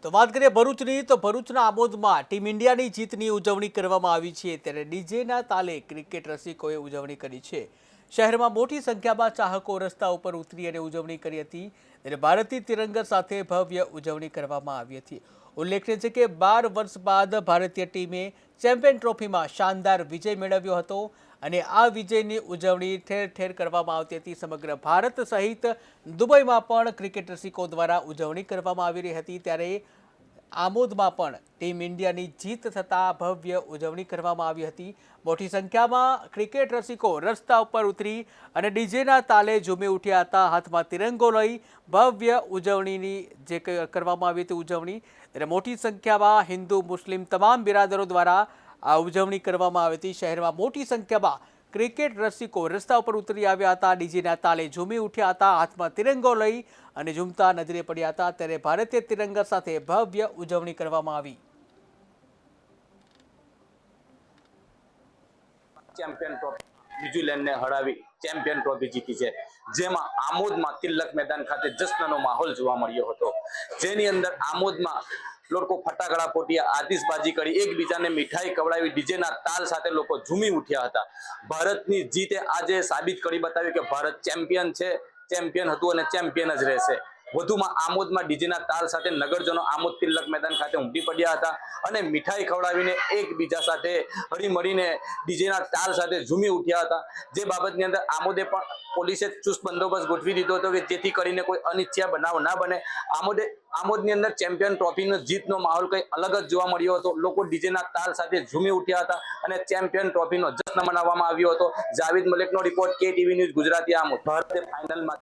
તો વાત કરીએ ભરૂચની તો ભરૂચના આમોદમાં ટીમ ઇન્ડિયાની જીતની ઉજવણી કરવામાં આવી છે ત્યારે ડીજેના તાલે ક્રિકેટ રસિકોએ ઉજવણી કરી છે। શહેરમાં મોટી સંખ્યામાં ચાહકો રસ્તા ઉપર ઉતરી અને ઉજવણી કરી હતી ત્યારે ભારતીય તિરંગા સાથે ભવ્ય ઉજવણી કરવામાં આવી હતી। ઉલ્લેખનીય છે કે 12 વર્ષ બાદ ભારતીય ટીમે ચેમ્પિયન ટ્રોફીમાં શાનદાર વિજય મેળવ્યો હતો અને આ વિજયની ઉજવણી ઠેર ઠેર કરવામાં આવતી હતી। સમગ્ર ભારત સહિત દુબઈમાં પણ ક્રિકેટ રસિકો દ્વારા ઉજવણી કરવામાં આવી રહી હતી ત્યારે આમોદમાં પણ ટીમ ઇન્ડિયાની જીત થતાં ભવ્ય ઉજવણી કરવામાં આવી હતી। મોટી સંખ્યામાં ક્રિકેટ રસિકો રસ્તા ઉપર ઉતરી અને ડીજેના તાલે ઝૂમી ઉઠ્યા હતા। હાથમાં તિરંગો લઈ ભવ્ય ઉજવણીની જે કરવામાં આવી હતી ઉજવણી ત્યારે મોટી સંખ્યામાં હિન્દુ મુસ્લિમ તમામ બિરાદરો દ્વારા આ ઉજવણી કરવામાં આવી હતી। શહેરમાં મોટી સંખ્યામાં ક્રિકેટ રસિકો રસ્તા ઉપર ઉતરી આવ્યા હતા, ડીજેના તાલે ઝૂમી ઉઠ્યા હતા, હાથમાં તિરંગો લઈ અને ઝૂમતા નજરે પડ્યા હતા ત્યારે ભારતીય તિરંગા સાથે ભવ્ય ઉજવણી કરવામાં આવી। ચેમ્પિયન ટ્રોફી ન્યુઝીલેન્ડને હરાવી ચેમ્પિયન ટ્રોફી જીતી છે, જેમાં આમોદમાં તિલક મેદાન ખાતે જશ્નનો માહોલ જોવા મળ્યો હતો, જેની અંદર આમોદમાં લોકો ફટાકડા ફોટ્યા, આતિશબાજી કરી, એકબીજાને મીઠાઈ ખવડાવી, ડીજેના તાલ સાથે લોકો ઝૂમી ઉઠ્યા હતા। ભારતની જીતે આજે સાબિત કરી બતાવ્યું કે ભારત ચેમ્પિયન છે, ચેમ્પિયન હતું અને ચેમ્પિયન જ રહેશે। વધુમાં આમોદમાં ડીજેના તાલ સાથે નગરજનો આમોદ તિલક મેદાન ખાતે ઉમટી પડ્યા હતા અને મીઠાઈ ખવડાવીને એકબીજા સાથે હળીમળીને ડીજેના તાલ સાથે ઝૂમી ઉઠ્યા હતા। જે બાબતની અંદર આમોદે પણ પોલીસે ચુસ્ત બંદોબસ્ત ગોઠવી દીધો હતો કે જેથી કરીને કોઈ અનિચ્છનીય બનાવ ના બને। આમોદની અંદર ચેમ્પિયન ટ્રોફીનો જીતનો માહોલ કંઈ અલગ જ જોવા મળ્યો હતો। લોકો ડીજેના તાલ સાથે ઝૂમી ઉઠ્યા હતા અને ચેમ્પિયન ટ્રોફીનો જશ્ન મનાવવામાં આવ્યો હતો। જાવેદ મલિકનો report, KTV news Gujarati, Amod. ભારતે ફાઇનલમાં